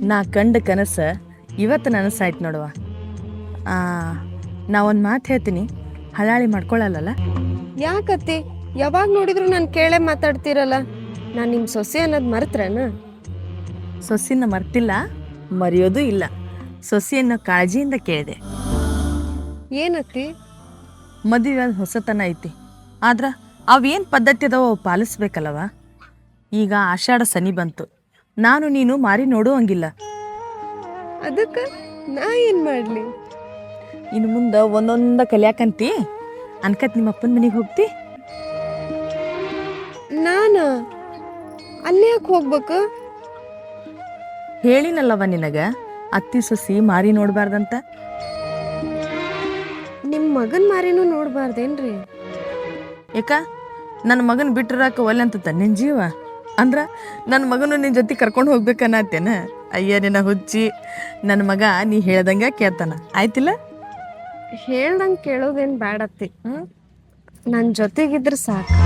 ನಾ ಕಂಡ ಕನಸು ಇವತ್ತು ನನಸಾಯ್ತು ನೋಡುವ. ನಾ ಒಂದು ಮಾತು ಹೇಳ್ತೀನಿ, ಹಳಾಳಿ ಮಾಡ್ಕೊಳ್ಳಲ್ಲ. ಯಾಕತ್ತಿ ಯಾವಾಗ ನೋಡಿದ್ರು ನಾನು ಕೇಳೇ ಮಾತಾಡ್ತಿರಲ್ಲ? ನಾನು ನಿಮ್ಮ ಸೊಸೆ ಅನ್ನೋದು ಮರೆತ್ರೇನ? ಸೊಸಿನ ಮರ್ತಿಲ್ಲ, ಮರೆಯೋದು ಇಲ್ಲ. ಸೊಸೆಯನ್ನು ಕಾಳಜಿಯಿಂದ ಕೇಳಿದೆ. ಏನತ್ತಿ? ಮದುವೆ ಹೊಸತನ ಐತಿ, ಆದ್ರೆ ಅವೇನು ಪದ್ಧತಿ ಅದಾವ ಅವು ಪಾಲಿಸ್ಬೇಕಲ್ಲವ. ಈಗ ಆಷಾಢ ಸನಿ ಬಂತು, ನಾನು ನೀನು ಮಾರಿ ನೋಡುವಂಗಿಲ್ಲ. ಅದಕ್ಕೆ ನಾ ಏನು ಮಾಡಲಿ? ಇನ್ನು ಮುಂದೆ ಒಂದೊಂದ ಕಲಿಯಾಕಂತಿ ಅನ್ಕತ್ ನಿಮ್ಮ ಅಪ್ಪನ ಮನೆಗೆ ಹೋಗ್ತಿ. ನಾನು ಅಲ್ಲಿ ಯಾಕೆ ಹೋಗ್ಬೇಕು? ಹೇಳಿನಲ್ಲವ ನಿನಗ, ಅತ್ತಿ ಸೊಸಿ ಮಾರಿ ನೋಡ್ಬಾರ್ದಂತ. ನಿಮ್ಮ ಮಗನ ಮಾರಿನೂ ನೋಡ್ಬಾರ್ದೇನ್ರಿ? ಯಾಕ ನನ್ನ ಮಗನ ಬಿಟ್ಟಿರಾಕ ಒಲ್ಲೆ ಅಂತ ನಿನ್ನ ಜೀವ ಅಂದ್ರ ನನ್ನ ಮಗನು ನಿನ್ನ ಜೊತೆ ಕರ್ಕೊಂಡು ಹೋಗ್ಬೇಕನ್ನತ್ತೇನ? ಅಯ್ಯ ನಿನ್ನ ಹುಚ್ಚಿ, ನನ್ನ ಮಗ ನೀ ಹೇಳ್ದಂಗೆ ಕೇಳ್ತಾನ, ಆಯ್ತಿಲ್ಲ? ಹೇಳ್ದಂಗೆ ಕೇಳೋದೇನು ಬೇಡತ್ತಿ, ನನ್ನ ಜೊತೆಗಿದ್ರೆ ಸಾಕು.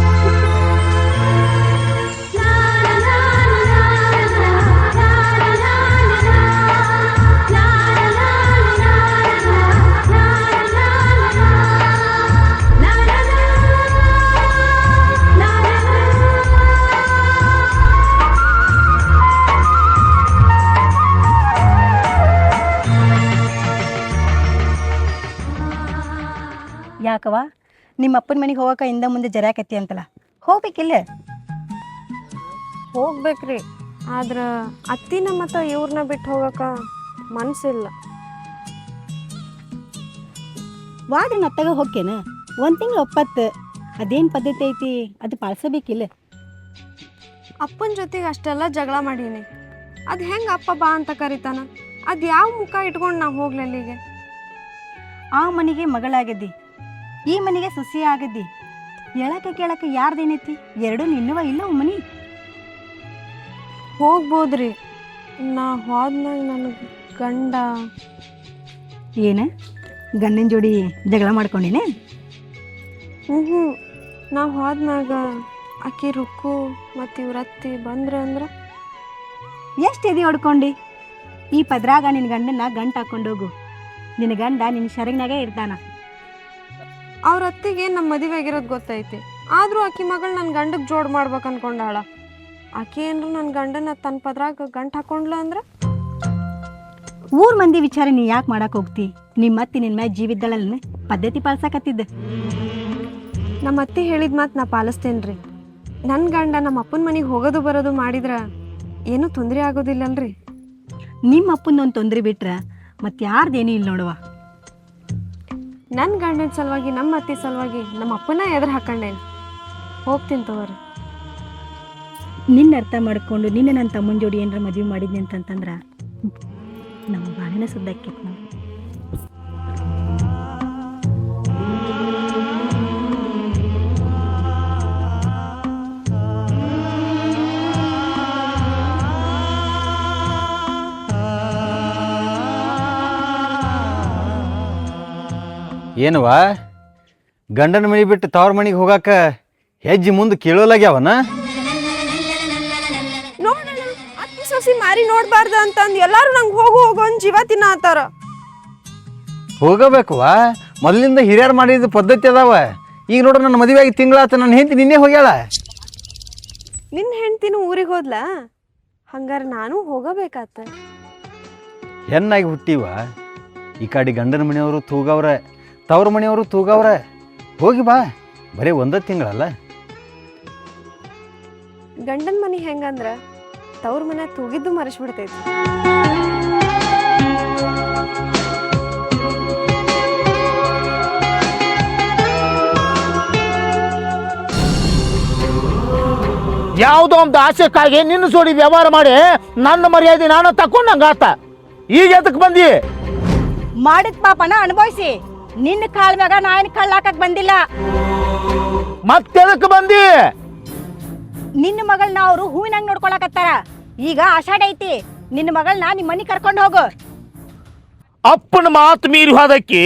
ಯಾಕವ ನಿಮ್ಮ ಅಪ್ಪನ ಮನೆಗೆ ಹೋಗಕ ಇಂದ ಮುಂದೆ ಜರಾಕತ್ತಿ ಅಂತಲ್ಲ, ಹೋಗ್ಬೇಕಿಲ್ಲ? ಹೋಗ್ಬೇಕ್ರಿ, ಆದ್ರೆ ಅತ್ತಿನ ಮತ್ತು ಇವ್ರನ್ನ ಬಿಟ್ಟು ಹೋಗಕ ಮನಸ್ಸಿಲ್ಲ. ವಾಡಿನ ಅತ್ತಾಗ ಹೋಗ್ಕೇನ? ಒಂದು ತಿಂಗಳು ಒಪ್ಪತ್ತು, ಅದೇನು ಪದ್ಧತಿ ಐತಿ ಅದು ಪಾಲಿಸಬೇಕಿಲ್ಲ? ಅಪ್ಪನ ಜೊತೆಗೆ ಅಷ್ಟೆಲ್ಲ ಜಗಳ ಮಾಡೀನಿ, ಅದು ಹೆಂಗೆ ಅಪ್ಪ ಬಾ ಅಂತ ಕರಿತಾನ? ಅದು ಯಾವ ಮುಖ ಇಟ್ಕೊಂಡು ನಾ ಹೋಗ್ಲಿ ಅಲ್ಲಿಗೆ? ಆ ಮನೆಗೆ ಮಗಳಾಗದ್ದಿ, ಈ ಮನೆಗೆ ಸೊಸಿ ಆಗದ್ದಿ, ಹೇಳಕ್ಕೆ ಕೇಳಕ್ಕೆ ಯಾರ್ದೇನೈತಿ? ಎರಡೂ ನಿನ್ನವ ಇಲ್ಲ ಮನಿ? ಹೋಗ್ಬೋದ್ರಿ, ನಾ ಹೋದ್ಮ್ಯಾಗ ನನಗೆ ಗಂಡ ಏನು ಗಂಡನ ಜೋಡಿ ಜಗಳ ಮಾಡ್ಕೊಂಡಿನೇ? ನಾ ಹೋದ್ಮ್ಯಾಗ ಆಕಿ ರುಕ್ಕು ಮತ್ತು ಇವ್ರತ್ತಿ ಬಂದ್ರೆ ಅಂದ್ರೆ ಎಷ್ಟು ಎದೆ ಹೊಡ್ಕೊಂಡು ಈ ಪದ್ರಾಗ ನಿನ್ನ ಗಂಡನ ಗಂಟು ಹಾಕೊಂಡೋಗು. ನಿನ್ನ ಗಂಡ ನಿನ್ನ ಶರಗ್ನಾಗೆ ಇರ್ತಾನ. ಅವ್ರ ಅತ್ತಿಗೆ ನಮ್ಮ ಮದುವೆ ಆಗಿರೋದು ಗೊತ್ತೈತಿ, ಆದರೂ ಆಕಿ ಮಗಳು ನನ್ನ ಗಂಡಕ್ಕೆ ಜೋಡ್ ಮಾಡ್ಬೇಕು ಅನ್ಕೊಂಡಾಳ. ಆಕಿ ಏನ್ರು ನನ್ನ ಗಂಡನ ತನ್ನ ಪದ್ರಾಗ ಗಂಟು ಹಾಕೊಂಡ್ಲ ಅಂದ್ರೆ? ಊರ್ ಮಂದಿ ವಿಚಾರ ನೀ ಯಾಕೆ ಮಾಡಕ್ ಹೋಗ್ತಿ? ನಿಮ್ಮ ಅತ್ತಿ ನಿನ್ನ ಮ್ಯಾಗ ಜೀವಿದ್ದಳಲ್ಲ, ಪದ್ಧತಿ ಪಾಲ್ಸಕತ್ತಿದ್ದ. ನಮ್ಮ ಅತ್ತಿ ಹೇಳಿದ ಮಾತು ನಾ ಪಾಲಿಸ್ತೇನ್ರಿ. ನನ್ನ ಗಂಡ ನಮ್ಮ ಅಪ್ಪನ ಮನೆಗೆ ಹೋಗೋದು ಬರೋದು ಮಾಡಿದ್ರೆ ಏನೂ ತೊಂದರೆ ಆಗೋದಿಲ್ಲಲ್ರಿ? ನಿಮ್ಮ ಅಪ್ಪನ ತೊಂದರೆ ಬಿಟ್ರ ಮತ್ತೆ ಯಾರ್ದೇನೂ ಇಲ್ಲ ನೋಡುವ. ನನ್ನ ಗಂಡನ ಸಲುವಾಗಿ ನಮ್ಮ ಅತ್ತಿ ಸಲುವಾಗಿ ನಮ್ಮ ಅಪ್ಪನ ಎದುರು ಹಾಕೊಂಡೇನು. ಹೋಗ್ತೀನಿ ತಗೋರಿ. ನಿನ್ನ ಅರ್ಥ ಮಾಡ್ಕೊಂಡು ನಿನ್ನ ನನ್ನ ತಮ್ಮನ ಜೋಡಿ ಏನಾರ ಮದುವೆ ಮಾಡಿದ್ನಿ ಅಂತಂತಂದ್ರೆ ನಮ್ಮ ಬಾಳಿನ ಸುದ್ದಕ್ಕೆ ನಾವು. ಏನವ ಗಂಡನ ಮನೆ ಬಿಟ್ಟು ತವ್ರ ಮನೆಗೆ ಹೋಗಾಕ ಹೆಜ್ಜೆ ಮುಂದೆ ಕೇಳೋಲಾಗ್ಯಾವನ? ನೋಡೋಣ, ಅತ್ತಿ ಸೊಸಿ ಮಾರಿ ನೋಡ್ಬಾರ್ದು ಅಂತಂದು ಎಲ್ಲಾರು ನಂಗೆ ಹೋಗು ಹೋಗು ಒಂದು ಜೀವ ತಿನ್ನತ್ತಾರ. ಹೋಗಬೇಕವ, ಮೊದಲಿಂದ ಹಿರಿಯರು ಮಾಡಿದ ಪದ್ಧತಿ ಅದಾವ. ಈಗ ನೋಡ್ರಿ ನನ್ನ ಮದುವೆ ಆಗಿ ತಿಂಗಳಾತ, ನನ್ನ ಹೆಂಡತಿ ನಿನ್ನೆ ಹೋಗ್ಯಾಳ. ನಿನ್ನ ಹೆಂಡ್ತಿನೂ ಊರಿಗೆ ಹೋದ್ಲ? ಹಂಗಾರೆ ನಾನು ಹೋಗಬೇಕಾತ. ಹೆಣ್ಣಾಗಿ ಹುಟ್ಟಿವ, ಈ ಕಡೆ ಗಂಡನ ಮನೆಯವರು ತೂಗವ್ರೆ, ತವ್ರ ಮನೆಯವರು ತೂಗವ್ರೆ. ಹೋಗಿ ಬಾ, ಬರೀ ಒಂದೇ ತಿಂಗಳಲ್ಲ. ಗಂಡನ ಮನೆ ಹೆಂಗಂದ್ರ ತವ್ರ ಮನೆ ತೂಗಿದ್ದು ಮರೆಸ್ಬಿಡ್ತೈತಿ. ಯಾವುದೋ ಒಂದು ಆಸೆಕ್ಕಾಗಿ ನಿನ್ನ ಜೋಡಿ ವ್ಯವಹಾರ ಮಾಡಿ ನನ್ನ ಮರ್ಯಾದೆ ನಾನು ತಕೊಂಡಂಗಾತ. ಈಗ ಎದಕ್ಕೆ ಬಂದಿ? ಮಾಡಿದ ಪಾಪನ ಅನುಭವಿಸಿ. ನಿನ್ನ ಕಾಲ್ ಮ್ಯಾಗ ನಾನು ಕಳ್ಳಾಕಕ್ ಬಂದಿಲ್ಲ. ಮತ್ತೆದಕ್ಕೆ ಬಂದಿ? ನಿನ್ನ ಮಗಳನ್ನ ಅವರು ಹೂವಿನಂಗ್ ನೋಡ್ಕೊಳಕತ್ತಾರ. ಈಗ ಆಷಾಢ ಐತಿ, ನಿನ್ನ ಮಗಳನ್ನ ನಿಮ್ಮ ಮನೆ ಕರ್ಕೊಂಡು ಹೋಗು. ಅಪ್ಪನ ಮಾತು ಮೀರಿ ಹೋದಕ್ಕಿ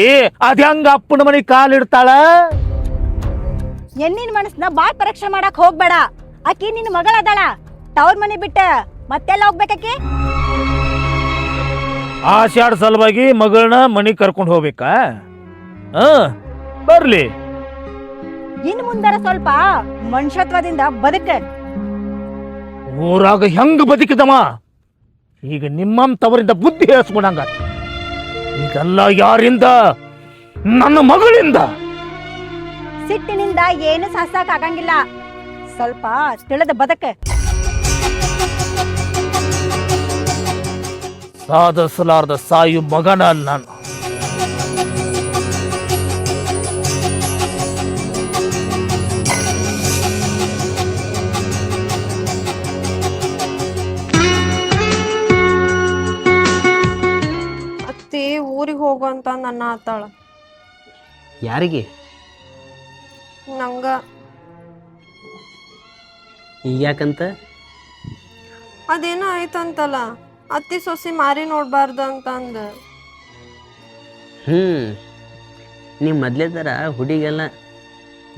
ಅದ್ ಹೆಂಗ ಅಪ್ಪನ ಮನೆ ಕಾಲಿಡ್ತಾಳ? ಹೆಣ್ಣಿನ ಮನಸ್ಸನ್ನ ಬಾಳ್ ಪರೀಕ್ಷೆ ಮಾಡಕ್ ಹೋಗ್ಬೇಡ. ಆಕಿ ನಿನ್ನ ಮಗಳದಾಳ. ತವ್ರ ಮನೆ ಬಿಟ್ಟ ಮತ್ತೆಲ್ಲ ಹೋಗ್ಬೇಕಿ? ಆಷಾಢ ಸಲುವಾಗಿ ಮಗಳನ್ನ ಮನೆಗೆ ಕರ್ಕೊಂಡು ಹೋಗ್ಬೇಕಾ? ಬರ್ಲಿ. ಇನ್ ಮುಂದರ ಸ್ವಲ್ಪ ಮನುಷ್ಯತ್ವದಿಂದ ಬದುಕ. ಊರಾಗ ಹೆಂಗ್ ಬದುಕಿದಮ್ಮ ಈಗ ನಿಮ್ಮಂತವರಿಂದ ಬುದ್ಧಿ ಹೇಳಿಸ್ಕೊಂಡಂಗ. ಈಗೆಲ್ಲ ಯಾರಿಂದ? ನನ್ನ ಮಗಳಿಂದ. ಸಿಟ್ಟಿನಿಂದ ಏನು ಸಾಸಕ್ ಆಗಂಗಿಲ್ಲ. ಸ್ವಲ್ಪ ತಿಳಿದ ಬದುಕ. ಸಾಧಿಸಲಾರ್ದ ಸಾಯು ಮಗನ ನಾನು. ಅತ್ತಿ ಊರಿಗೆ ಹೋಗು ಅಂತ ನನ್ನ ಆತಾಳ. ಯಾರಿಗೆ? ನಂಗ. ಯಾಕಂತ? ಅದೇನೋ ಆಯ್ತಂತಲ್ಲ, ಅತ್ತಿ ಸೊಸಿ ಮಾರಿ ನೋಡ್ಬಾರ್ದು ಅಂತಂದ. ನೀವು ಮೊದ್ಲೇದಾರ ಹುಡುಗೆಲ್ಲ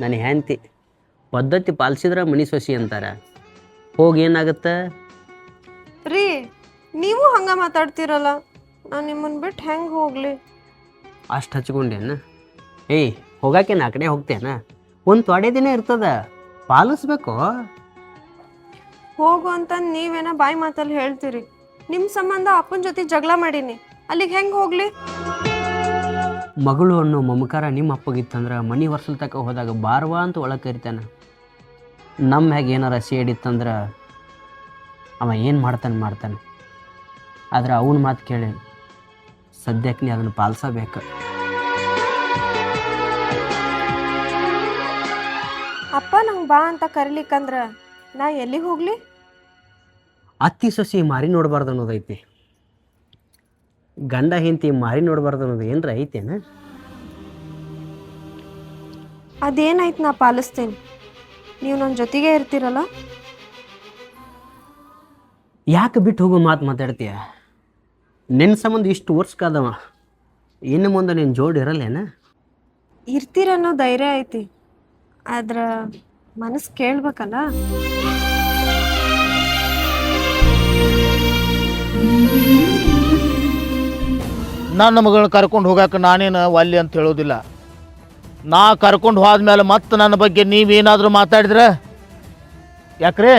ನನ್ನ ಹೆಂಡತಿ ಪದ್ಧತಿ ಪಾಲಿಸಿದ್ರೆ ಮನಿ ಸೊಸಿ ಅಂತಾರ. ಹೋಗಿ ಏನಾಗತ್ತ ರೀ? ನೀವು ಹಂಗ ಮಾತಾಡ್ತೀರಲ್ಲ, ನಾನು ನಿಮ್ಮನ್ನ ಬಿಟ್ಟು ಹೆಂಗೆ ಹೋಗ್ಲಿ? ಅಷ್ಟು ಹಚ್ಕೊಂಡೇನ? ಏಯ್ ಹೋಗಾಕೇನು ಆ ಕಡೆ ಹೋಗ್ತೇನ? ಒಂದು ತೊಡೆ ದಿನ ಇರ್ತದ, ಪಾಲಿಸ್ಬೇಕು. ಹೋಗು ಅಂತ ನೀವೇನ ಬಾಯಿ ಮಾತಲ್ಲಿ ಹೇಳ್ತೀರಿ. ನಿಮ್ಮ ಸಂಬಂಧ ಅಪ್ಪನ ಜೊತೆ ಜಗಳ ಮಾಡೀನಿ, ಅಲ್ಲಿಗೆ ಹೆಂಗೆ ಹೋಗ್ಲಿ? ಮಗಳು ಅನ್ನೋ ಮಮಕಾರ ನಿಮ್ಮ ಅಪ್ಪಗಿತ್ತಂದ್ರೆ ಮನಿ ವರ್ಷಲ್ ತಕ ಹೋದಾಗ ಬಾರ್ವಾ ಅಂತ ಒಳಗೆ ಕರಿತಾನ. ನಮ್ಮ ಹೇಗೆ ಏನಾರ ಸೇಡಿತ್ತಂದ್ರೆ ಅವ ಏನು ಮಾಡ್ತಾನೆ. ಆದ್ರೆ ಅವನ ಮಾತು ಕೇಳಿ ಸದ್ಯಕ್ಕೆ ನೀ ಅದನ್ನು ಪಾಲಿಸಬೇಕು. ಅಪ್ಪ ನಂಗೆ ಬಾ ಅಂತ ಕರಿಲಿಕ್ಕಂದ್ರ ನಾ ಎಲ್ಲಿಗೆ ಹೋಗ್ಲಿ? ಅತ್ತಿ ಸೊಸಿ ಮಾರಿ ನೋಡಬಾರ್ದು ಅನ್ನೋದೈತಿ. ಗಂಡ ಹೆಂಡತಿ ಮಾರಿ ನೋಡಬಾರ್ದು ಅನ್ನೋದು ಏನರ ಐತೇನ? ಅದೇನಾಯ್ತು, ನಾ ಪಾಲಿಸ್ತೀನಿ. ನೀವು ನನ್ನ ಜೊತೆಗೆ ಇರ್ತೀರಲ್ಲ. ಯಾಕೆ ಬಿಟ್ಟು ಹೋಗೋ ಮಾತು ಮಾತಾಡ್ತೀಯ? ನಿನ್ನ ಸಂಬಂಧ ಇಷ್ಟು ವರ್ಷಕ್ಕಾದವ, ಇನ್ನು ಮುಂದೆ ನಿನ್ನ ಜೋಡಿ ಇರಲ್ಲೇನ? ಇರ್ತೀರನ್ನೋ ಧೈರ್ಯ ಐತಿ, ಆದ್ರೆ ಮನಸ್ಸು ಕೇಳ್ಬೇಕಲ್ಲ. ನನ್ನ ಮಗಳನ್ನ ಕರ್ಕೊಂಡು ಹೋಗಾಕ ನಾನೇನು ಒಲ್ಲೆ ಅಂತ ಹೇಳೋದಿಲ್ಲ. ನಾ ಕರ್ಕೊಂಡು ಹೋದ್ಮೇಲೆ ಮತ್ತೆ ನನ್ನ ಬಗ್ಗೆ ನೀವೇನಾದರೂ ಮಾತಾಡಿದ್ರೆ ಯಾಕ್ರೆ?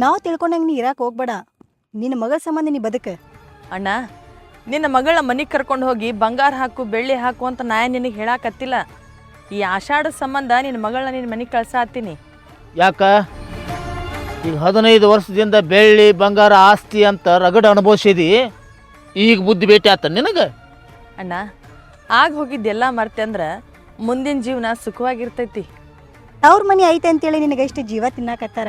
ನಾವು ತಿಳ್ಕೊಂಡಂಗೆ ನೀ ಇರಾಕ್ ಹೋಗ್ಬೇಡ. ನಿನ್ನ ಮಗಳ ಸಂಬಂಧ ನೀ ಬದುಕ. ಅಣ್ಣ, ನಿನ್ನ ಮಗಳ ಮನೆಗೆ ಕರ್ಕೊಂಡು ಹೋಗಿ ಬಂಗಾರ ಹಾಕು ಬೆಳ್ಳಿ ಹಾಕು ಅಂತ ನಾ ನಿನಗೆ ಹೇಳಾಕತ್ತಿಲ್ಲ. ಈ ಆಷಾಢ ಸಂಬಂಧ ನಿನ್ನ ಮಗಳನ್ನ ನಿನ್ನ ಮನೆಗೆ ಕಳ್ಸಾತೀನಿ. ಯಾಕ ಈಗ 15 ವರ್ಷದಿಂದ ಬೆಳ್ಳಿ ಬಂಗಾರ ಆಸ್ತಿ ಅಂತ ರಗಡ ಅನುಭವಿಸಿದಿ, ಈಗ ಬುದ್ಧಿ ಭೇಟಿ ಆತ ನಿನಗೆ? ಅಣ್ಣ, ಆಗ ಹೋಗಿದ್ದೆಲ್ಲ ಮರ್ತೆ ಅಂದ್ರೆ ಮುಂದಿನ ಜೀವನ ಸುಖವಾಗಿರ್ತೈತಿ. ಅವ್ರ ಮನೆ ಐತೆ ಅಂತೇಳಿ ನಿನಗೆ ಇಷ್ಟು ಜೀವ ತಿನ್ನಾಕತ್ತಾರ.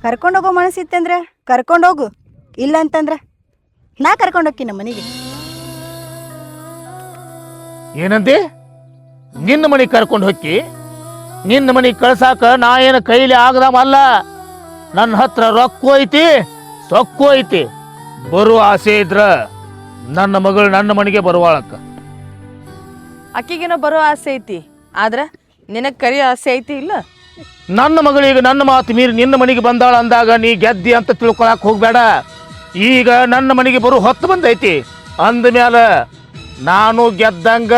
ಕರ್ಕೊಂಡೋಗೋ ಮನಸ್ಸಿತ್ತಂದ್ರೆ ಕರ್ಕೊಂಡೋಗು, ಇಲ್ಲ ಅಂತಂದ್ರೆ ನಾ ಕರ್ಕೊಂಡೋಗ್ತೀನಿ ನಮ್ಮ ಮನೆಗೆ. ಏನಂತೆ? ನಿನ್ನ ಮನೆಗೆ ಕರ್ಕೊಂಡು ಹೋಗಿ ನಿನ್ನ ಮನೆಗೆ ಕಳ್ಸಾಕ ನಾ ಏನು ಕೈಲಿ ಆಗದವಲ್ಲ. ನನ್ನ ಹತ್ರ ರೊಕ್ಕ ಐತಿ, ಸೊಕ್ಕು ಐತಿ. ಬರುವ ಆಸೆ ಇದ್ರ ನನ್ನ ಮಗಳು ನನ್ನ ಮನೆಗೆ ಬರುವಾಳಕ್ಕ. ಅಕ್ಕಿಗೇನೋ ಬರೋ ಆಸೆ ಐತಿ, ಆದ್ರೆ ನಿನಗೆ ಕರಿಯೋ ಆಸೆ ಐತಿ ಇಲ್ಲ? ನನ್ನ ಮಗಳಿಗೆ ನನ್ನ ಮಾತು ಮೀರಿ ನಿನ್ನ ಮನೆಗೆ ಬಂದಾಳ ಅಂದಾಗ ನೀ ಗೆದ್ದಿ ಅಂತ ತಿಳ್ಕೊಳಕ್ ಹೋಗ್ಬೇಡ. ಈಗ ನನ್ನ ಮನೆಗೆ ಬರೋ ಹೊತ್ತು ಬಂದೈತಿ ಅಂದಮ್ಯಾಲ ನಾನು ಗೆದ್ದಂಗ.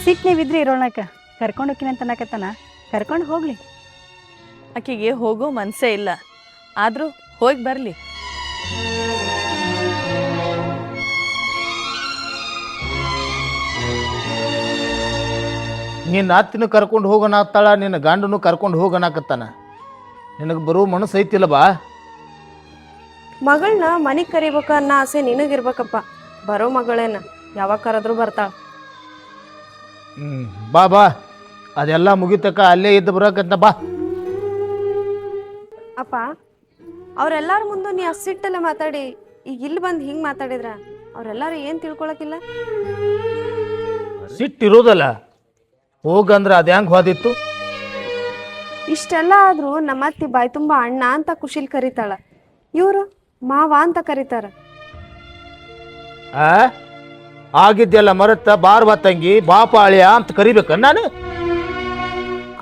ಸಿಟ್ನೇವಿದ್ರೆ ಇರೋಣಕ ಕರ್ಕೊಂಡು ಹೋಗ್ತೀನಿ ಅಂತ ಅನ್ನಕತ್ತಾನ. ಕರ್ಕೊಂಡು ಹೋಗ್ಲಿ. ಆಕಿಗೆ ಹೋಗೋ ಮನಸ್ಸೇ ಇಲ್ಲ, ಆದರೂ ಹೋಗಿ ಬರಲಿ. ನಿನ್ನ ಅತ್ತಿನ ಕರ್ಕೊಂಡು ಹೋಗೋಣ ಅತ್ತಾಳ, ನಿನ್ನ ಗಂಡನು ಕರ್ಕೊಂಡು ಹೋಗೋಣಕತ್ತಾನ. ನಿನಗೆ ಬರೋ ಮನಸ್ಸು ಐತಿಲ್ಲ ಬಾ. ಮಗಳನ್ನ ಮನೆಗೆ ಕರಿಬೇಕು ಅನ್ನೋ ಆಸೆ ನಿನಗಿರ್ಬೇಕಪ್ಪ. ಬರೋ ಮಗಳೇನ ಯಾವಾಗ ಕರೆದ್ರು ಬರ್ತಾಳ. ಬಾ ಬಾ, ಅದೆಲ್ಲ ಮುಗಿತಕ್ಕ ಅಲ್ಲೇ ಇದ್ದು ಬರೋಕಂತ ಬಾ. ಅಪ್ಪ, ಅವ್ರೆಲ್ಲಾರ ಮುಂದೆ ನೀ ಅಷ್ಟಿಟ್ಟೆಲ್ಲ ಮಾತಾಡಿ ಈಗ ಇಲ್ಲಿ ಬಂದು ಹಿಂಗೆ ಮಾತಾಡಿದ್ರ ಅವ್ರೆಲ್ಲಾರು ಏನು ತಿಳ್ಕೊಳಕಿಲ್ಲ? ಸಿಟ್ಟಿರೋದಲ್ಲ, ಹೋಗಂದ್ರೆ ಅದು ಹೆಂಗೆ ಹೋದಿತ್ತು? ಇಷ್ಟೆಲ್ಲ ಆದ್ರೂ ನಮ್ಮ ಅತ್ತಿ ಬಾಯಿ ತುಂಬ ಅಣ್ಣ ಅಂತ ಖುಷಿಲ್ ಕರೀತಾಳ, ಇವರು ಮಾವ ಅಂತ ಕರೀತಾರ. ಆಗಿದ್ದೆಲ್ಲ ಮರತ್ತ ಬಾರ್ ಬಾ ತಂಗಿ, ಬಾಪ ಅಳಿಯ ಅಂತ ಕರಿಬೇಕ ನಾನು?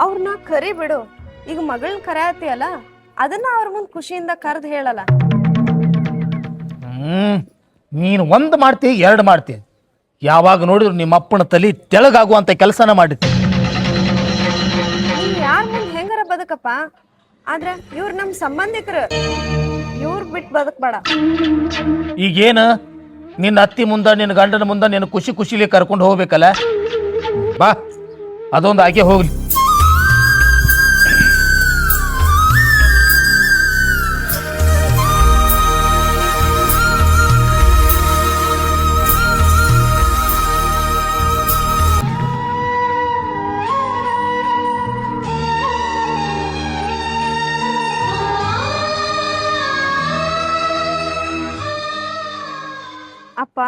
ಅವ್ರನ್ನ ಕರಿ ಬಿಡು. ಈಗ ಮಗಳನ್ನ ಕರೆಯತ್ತೀಯಲ್ಲ, ಅದನ್ನ ಅವ್ರ ಮುಂದೆ ಖುಷಿಯಿಂದ ಕರೆದು ಹೇಳಲ್ಲ. ನೀನು ಒಂದು ಮಾಡ್ತಿ, ಎರಡು ಮಾಡ್ತಿ. ಯಾವಾಗ ನೋಡಿದ್ರು ನಿಮ್ಮ ಅಪ್ಪನ ತಲೆ ತೆಳಗಾಗುವಂಥ ಕೆಲಸನ ಮಾಡಿದ್ದೆ. ನೀನ್ ಯಾರ ಮುಂದೆ ಹೆಂಗಾರ ಬದುಕಪ್ಪ, ಆದ್ರೆ ಇವ್ರು ನಮ್ಮ ಸಂಬಂಧಿಕರು, ಇವ್ರ ಬಿಟ್ಟು ಬದುಕ್ಬೇಡ. ಈಗೇನು ನಿನ್ನ ಅತ್ತಿ ಮುಂದೆ, ನಿನ್ನ ಗಂಡನ ಮುಂದೆ ನೀನು ಖುಷಿ ಖುಷಿಲಿ ಕರ್ಕೊಂಡು ಹೋಗ್ಬೇಕಲ್ಲ. ಬಾ, ಅದೊಂದು ಆಕೆ ಹೋಗ್ಲಿ. ಅಪ್ಪ,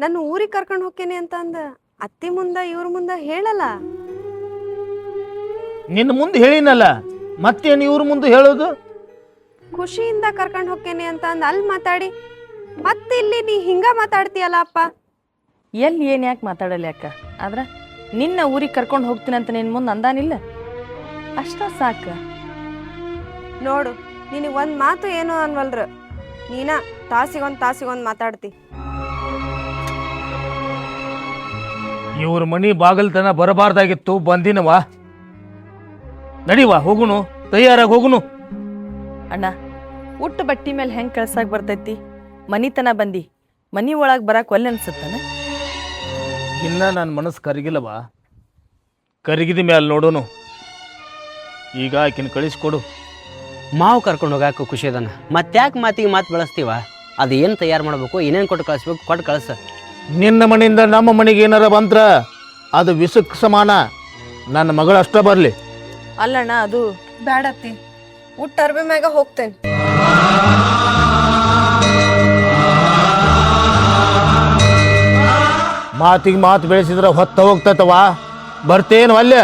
ನನ್ನ ಊರಿಗೆ ಕರ್ಕೊಂಡು ಹೋಗ್ತೇನೆ ಅಂತ ಅಂದ ಅತ್ತಿ ಮುಂದ ಇವ್ರ ಮುಂದ ಹೇಳಲ್ಲ. ನಿನ್ನ ಮುಂದೆ ಹೇಳಿನಲ್ಲ, ಮತ್ತೇನು ಇವ್ರ ಮುಂದೆ ಹೇಳೋದು? ಖುಷಿಯಿಂದ ಕರ್ಕೊಂಡು ಹೋಗ್ತೇನೆ ಅಂತ ಅಂದ ಅಲ್ಲಿ ಮಾತಾಡಿ, ಮತ್ತೆ ಇಲ್ಲಿ ನೀ ಹಿಂಗ ಮಾತಾಡ್ತೀಯಲ್ಲ ಅಪ್ಪ. ಎಲ್ಲಿ ಏನು ಯಾಕೆ ಮಾತಾಡಲ್ಲ ಯಾಕ? ಆದ್ರೆ ನಿನ್ನ ಊರಿಗೆ ಕರ್ಕೊಂಡು ಹೋಗ್ತೀನಿ ಅಂತ ನಿನ್ನ ಮುಂದೆ ಅಂದಾನಿಲ್ಲ, ಅಷ್ಟ ಸಾಕು. ನೋಡು, ನಿನಗೆ ಒಂದು ಮಾತು ಏನು ಅನ್ವಲ್ರು, ನೀನ ತಾಸಿಗೊಂದು ಮಾತಾಡ್ತಿ. ಇವ್ರ ಮನಿ ಬಾಗಲ್ತನ ಬರಬಾರ್ದಾಗಿತ್ತು, ಬಂದಿನವಾ. ನಡಿವಾ, ಹೋಗುನು, ತಯಾರಾಗಿ ಹೋಗುನು. ಅಣ್ಣ, ಉಟ್ಟು ಬಟ್ಟಿ ಮೇಲೆ ಹೆಂಗೆ ಕಳ್ಸಕ್ಕೆ ಬರ್ತೈತಿ? ಮನಿತನ ಬಂದು ಮನಿ ಒಳಗೆ ಬರಕ್ಕೆ ಒಲ್ಲೆ ಅನ್ಸುತ್ತಾನೆ. ಇನ್ನ ನನ್ನ ಮನಸ್ಸು ಕರಗಿಲ್ಲವಾ? ಕರಗಿದ ಮೇಲೆ ನೋಡೋನು. ಈಗ ಆಕಿನ ಕಳಿಸ್ಕೊಡು. ಮಾವು ಕರ್ಕೊಂಡು ಹೋಗಾಕ ಖುಷಿ ಅದಾನ, ಮತ್ತ್ಯಾಕೆ ಮಾತಿಗೆ ಮಾತು ಬೆಳೆಸ್ತೀವ? ಅದು ಏನು ತಯಾರು ಮಾಡಬೇಕು, ಏನೇನು ಕೊಟ್ಟು ಕಳಿಸ್ಬೇಕು, ಕೊಟ್ಟು ಕಳಿಸ. ನಿನ್ನ ಮನೆಯಿಂದ ನಮ್ಮ ಮನೆಗೆ ಏನಾರ ಬಂದ್ರ ಅದು ವಿಷಕ್ಕೆ ಸಮಾನ. ನನ್ನ ಮಗಳು ಅಷ್ಟ ಬರಲಿ. ಅಲ್ಲಣ್ಣ, ಅದು ಬ್ಯಾಡತ್ತಿ, ಉಟ್ಟು ಅರ್ಬಿ ಮ್ಯಾಗ ಹೋಗ್ತೇನೆ. ಮಾತಿಗೆ ಮಾತು ಬೆಳೆಸಿದ್ರೆ ಹೊತ್ತ ಹೋಗ್ತೈತವಾ. ಬರ್ತೇನು ಅಲ್ಲೇ?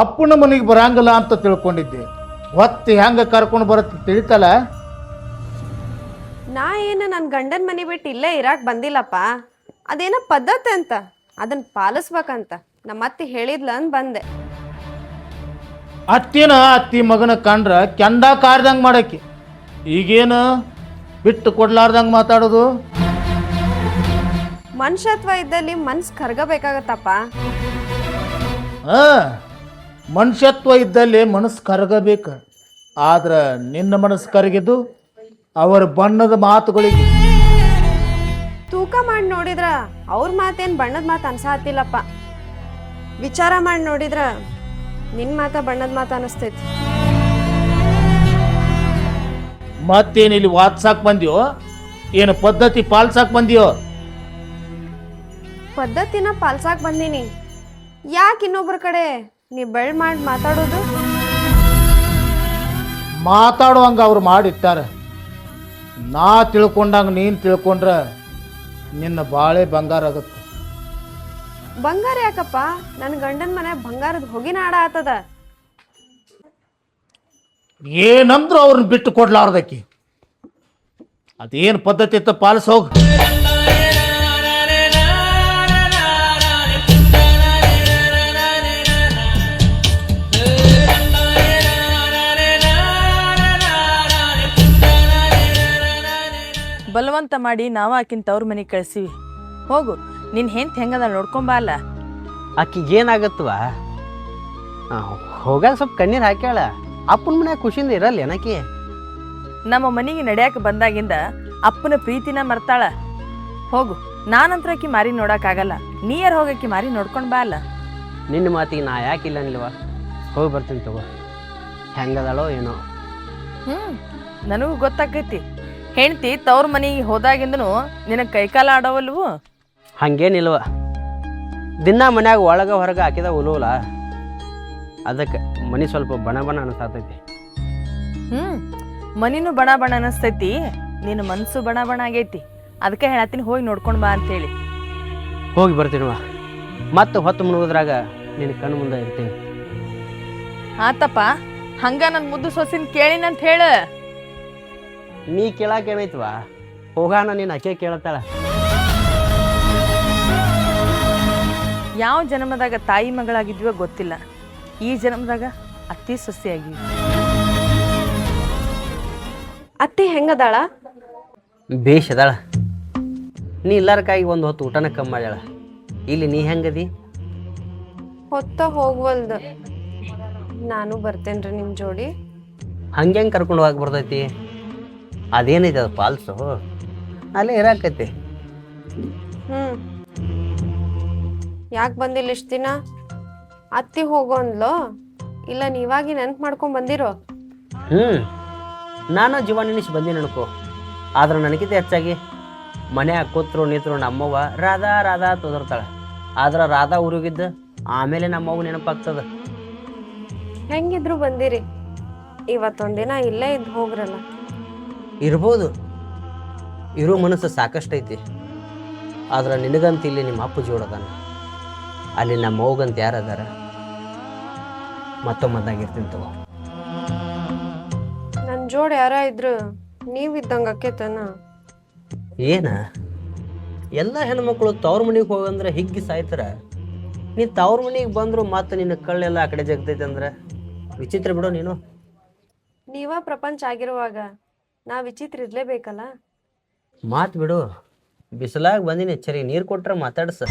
ಅಪ್ಪನ ಮನೆಗೆ ಬರಂಗಿಲ್ಲ ಅಂತ ತಿಳ್ಕೊಂಡಿದ್ದೆ. ಹೊತ್ತು ಹೆಂಗ ಕರ್ಕೊಂಡು ಬರುತ್ತೆ ತಿಳಿತಲ್ಲ. ನಾ ಏನು ನನ್ನ ಗಂಡನ ಮನೆ ಬಿಟ್ಟು ಇಲ್ಲೇ ಇರಾಕ್ ಬಂದಿಲ್ಲಪ್ಪ. ಅದೇನೋ ಪದ್ಧತಿ ಅಂತ, ಅದನ್ನ ಪಾಲಿಸ್ಬೇಕಂತ ನಮ್ಮ ಅತ್ತಿ ಹೇಳಿದ್ಲ ಅಂದ್ ಬಂದೆ. ಅತ್ತಿ ಮಗನ ಕಂಡ್ರ ಕೆಂಡ ಕಾರ್ದಂಗೆ ಮಾಡಕ್ಕೆ, ಈಗೇನು ಬಿಟ್ಟು ಕೊಡ್ಲಾರ್ದಂಗೆ ಮಾತಾಡೋದು? ಮನುಷ್ಯತ್ವ ಇದ್ದಲ್ಲಿ ಮನ್ಸು ಕರ್ಗಬೇಕಾಗತ್ತಪ್ಪ. ಮನುಷ್ಯತ್ವ ಇದ್ದಲ್ಲಿ ಮನಸ್ಸು ಕರಗಬೇಕು. ಆದ್ರೆ ನಿನ್ನ ಮನಸ್ಸು ಕರಗಿದ್ದು ಅವರ ಬಣ್ಣದ ಮಾತುಗಳಿಗೆ. ತೂಕ ಮಾಡಿ ನೋಡಿದ್ರ ಅವ್ರ ಮಾತೇನು ಬಣ್ಣದ ಮಾತು ಅನ್ಸಾತಿಲ್ಲಪ್ಪ. ವಿಚಾರ ಮಾಡಿ ನೋಡಿದ್ರ ನಿನ್ನ ಮಾತ ಬಣ್ಣದ ಮಾತು ಅನಿಸ್ತೈತಿ. ಮತ್ತೇನು ಇಲ್ಲಿ ವಾದ್ಸಾಕ್ ಬಂದ್ಯೋ, ಏನು ಪದ್ಧತಿ ಪಾಲ್ಸಾಕ್ ಬಂದ್ಯೋ? ಪದ್ಧತಿನ ಪಾಲ್ಸಾಕ್ ಬಂದೀನಿ. ಯಾಕೆ ಇನ್ನೊಬ್ರ ಕಡೆ ನೀ ಬೆಳ್ ಮಾಡಿ ಮಾತಾಡೋದು? ಮಾತಾಡುವಂಗೆ ಅವ್ರು ಮಾಡಿಟ್ಟಾರ. ನಾ ತಿಳ್ಕೊಂಡಂಗೆ ನೀನು ತಿಳ್ಕೊಂಡ್ರೆ ನಿನ್ನ ಬಾಳೆ ಬಂಗಾರ ಆಗುತ್ತೆ. ಬಂಗಾರ ಯಾಕಪ್ಪ? ನನ್ನ ಗಂಡನ ಮನೆ ಬಂಗಾರದ ಹೊಗಿನ ಆಡ ಆತದ. ಏನಂದ್ರು ಅವ್ರನ್ನ ಬಿಟ್ಟು ಕೊಡ್ಲಾರ್ದಕ್ಕಿ. ಅದೇನು ಪದ್ಧತಿ ಇತ್ತು ಪಾಲಿಸ್ ಹೋಗ್. ಬಲವಂತ ಮಾಡಿ ನಾವು ಆಕಿನ ತವ್ರ ಮನೆಗೆ ಕಳ್ಸೀವಿ. ಹೋಗು, ನಿನ್ನ ಹೆಂತ ಹೆಂಗದ ನೋಡ್ಕೊಂಬ. ಅಲ್ಲ ಆಕಿಗೆ ಏನಾಗತ್ತವ? ಹೋಗಾಗ ಸ್ವಲ್ಪ ಕಣ್ಣೀರು ಹಾಕ್ಯಾಳ. ಅಪ್ಪನ ಮನ್ಯಾಗ ಖುಷಿಯಿಂದ ಇರಲ್ಲ ಏನಕ್ಕೆ? ನಮ್ಮ ಮನೆಗೆ ನಡೆಯಕ್ಕೆ ಬಂದಾಗಿಂದ ಅಪ್ಪನ ಪ್ರೀತಿನ ಮರ್ತಾಳ. ಹೋಗು, ನಾನಂತ್ರ ಆಕಿ ಮಾರಿ ನೋಡೋಕ್ಕಾಗಲ್ಲ. ನೀಯರ್ ಹೋಗಕ್ಕೆ ಮಾರಿ ನೋಡ್ಕೊಂಡು ಬಾ. ಅಲ್ಲ ನಿನ್ನ ಮಾತಿಗೆ ನಾ ಯಾಕಿಲ್ಲ ಅನ್ಲಿವ? ಹೋಗಿ ಬರ್ತೀನಿ ತಗೋ. ಹೆಂಗದಾಳೋ ಏನೋ. ನನಗೂ ಗೊತ್ತಾಕೈತಿ. ಹೆಂಡ್ತಿ ತವ್ರ ಮನೆಗೆ ಹೋದಾಗಿಂದನು ನಿನಗೆ ಕೈಕಾಲ ಆಡವಲ್ವು? ಹಂಗೇನಿಲ್ವ, ದಿನ ಮನ್ಯಾಗ ಒಳಗೆ ಹೊರಗೆ ಹಾಕಿದ ಉಲುವಲ್ಲ, ಅದಕ್ಕೆ ಮನೆ ಸ್ವಲ್ಪ ಬಣ ಬಣ ಅನಿಸ್ತೈತಿ. ಮನಿನೂ ಬಣ ಬಣ ಅನಿಸ್ತೈತಿ, ನಿನ್ನ ಮನಸ್ಸು ಬಣ ಬಣ ಆಗೈತಿ. ಅದಕ್ಕೆ ಹೇಳತ್ತೀನಿ ಹೋಗಿ ನೋಡ್ಕೊಂಡು ಬಾ ಅಂತೇಳಿ. ಹೋಗಿ ಬರ್ತೀನಿವ, ಮತ್ತೆ ಹೊತ್ತು ಮುಳುಗೋದ್ರಾಗ ನಿನ್ನ ಕಣ್ಣು ಮುಂದೆ ಇರ್ತೀನಿ. ಆತಪ್ಪ, ಹಂಗ ನನ್ನ ಮುದ್ದು ಸೊಸಿನ ಕೇಳಿನಂತ ಹೇಳ. ನೀ ಕೇಳಾಕ ಏನೈತ್ವ, ಹೋಗಾನ ನೀನು ಅಕ್ಕೆ ಕೇಳತ್ತಾಳ. ಯಾವ ಜನ್ಮದಾಗ ತಾಯಿ ಮಗಳಾಗಿದ್ವೋ ಗೊತ್ತಿಲ್ಲ, ಈ ಜನ್ಮದಾಗ ಅತ್ತಿ ಸೊಸಿ ಆಗಿವಿ. ಅತ್ತಿ ಹೆಂಗದಾಳ? ಬೇಷ್ ಅದಾಳ. ನೀ ಎಲ್ಲಾರಕಾಗಿ ಒಂದು ಹೊತ್ತು ಊಟನ ಕಮ್ಮಿ ಮಾಡ್ಯಾಳ. ಇಲ್ಲಿ ನೀ ಹೆಂಗದಿ? ಹೊತ್ತ ಹೋಗ್ವಲ್ದ. ನಾನು ಬರ್ತೇನ್ರಿ ನಿಮ್ಮ ಜೋಡಿ. ಹಂಗೆ ಕರ್ಕೊಂಡು ಹೋಗಿ ಬರ್ತೈತಿ? ಅದೇನೈತಿ ಅದು ಪಾಲ್ಸು, ಅಲ್ಲೇ ಇರಾಕೈತಿ. ಯಾಕೆ ಬಂದಿಲ್ಲ ಇಷ್ಟು ದಿನ? ಅತ್ತಿ ಹೋಗೋ ಅಂದ್ಲೋ ಇಲ್ಲ ನೀವಾಗಿ ನೆನ್ಪು ಮಾಡ್ಕೊಂಡ್ ಬಂದಿರೋ? ನಾನು ಜೀವ ನೆನೆಸಿ ಬಂದೀನಿ ಅನ್ಕೋ. ಆದ್ರೆ ನನಗಿಂತ ಹೆಚ್ಚಾಗಿ ಮನ್ಯಾಗ ಕೂತ್ರು ನಿಂತರು ನಮ್ಮವ್ವ ರಾಧಾ ರಾಧಾ ತೊದರ್ತಾಳೆ. ಆದ್ರೆ ರಾಧಾ ಊರಿಗಿದ್ದು ಆಮೇಲೆ ನಮ್ಮವ್ವ ನೆನಪಾಗ್ತದ. ಹೆಂಗಿದ್ರು ಬಂದಿರಿ, ಇವತ್ತೊಂದಿನ ಇಲ್ಲೇ ಇದ್ದು ಹೋಗ್ರಲ್ಲ. ಇರ್ಬೋದು, ಇರೋ ಮನಸ್ಸು ಸಾಕಷ್ಟೈತಿ. ಆದ್ರೆ ನಿನಗಂತ ಇಲ್ಲಿ ನಿಮ್ಮ ಅಪ್ಪ ಜೋಡದಾನ, ಅಲ್ಲಿ ನಮ್ಮ ಅವ್ಗಂತ ಯಾರದಾರ? ಮತ್ತೊಮ್ಮದಾಗಿರ್ತೀನಿ ತಗೋ. ನನ್ನ ಜೋಡಿ ಯಾರ ಇದ್ರು ನೀವಿದ್ದಂಗೆ ಅಕ್ಕೇತನ. ಏನ ಎಲ್ಲ ಹೆಣ್ಮಕ್ಳು ತವ್ರ ಮನೆಗೆ ಹೋಗಂದ್ರೆ ಹಿಗ್ಗಿ ಸಾಯ್ತಾರ. ನೀ ತವ್ರ ಮನೆಗೆ ಬಂದ್ರು ಮತ್ತೆ ನಿನ್ನ ಕಳ್ಳೆಲ್ಲ ಆ ಕಡೆ ಜಗ್ತೈತೆ ಅಂದ್ರೆ ವಿಚಿತ್ರ ಬಿಡೋ ನೀನು. ನೀವ ಪ್ರಪಂಚ ಆಗಿರುವಾಗ ನಾ ವಿಚಿತ್ರ ಇರ್ಲೇಬೇಕಲ್ಲ. ಮಾತು ಬಿಡು, ಬಿಸಿಲಾಗ ಬಂದಿನಿ, ಎಚ್ಚರಿ ನೀರು ಕೊಟ್ರೆ ಮಾತಾಡ್ಸ.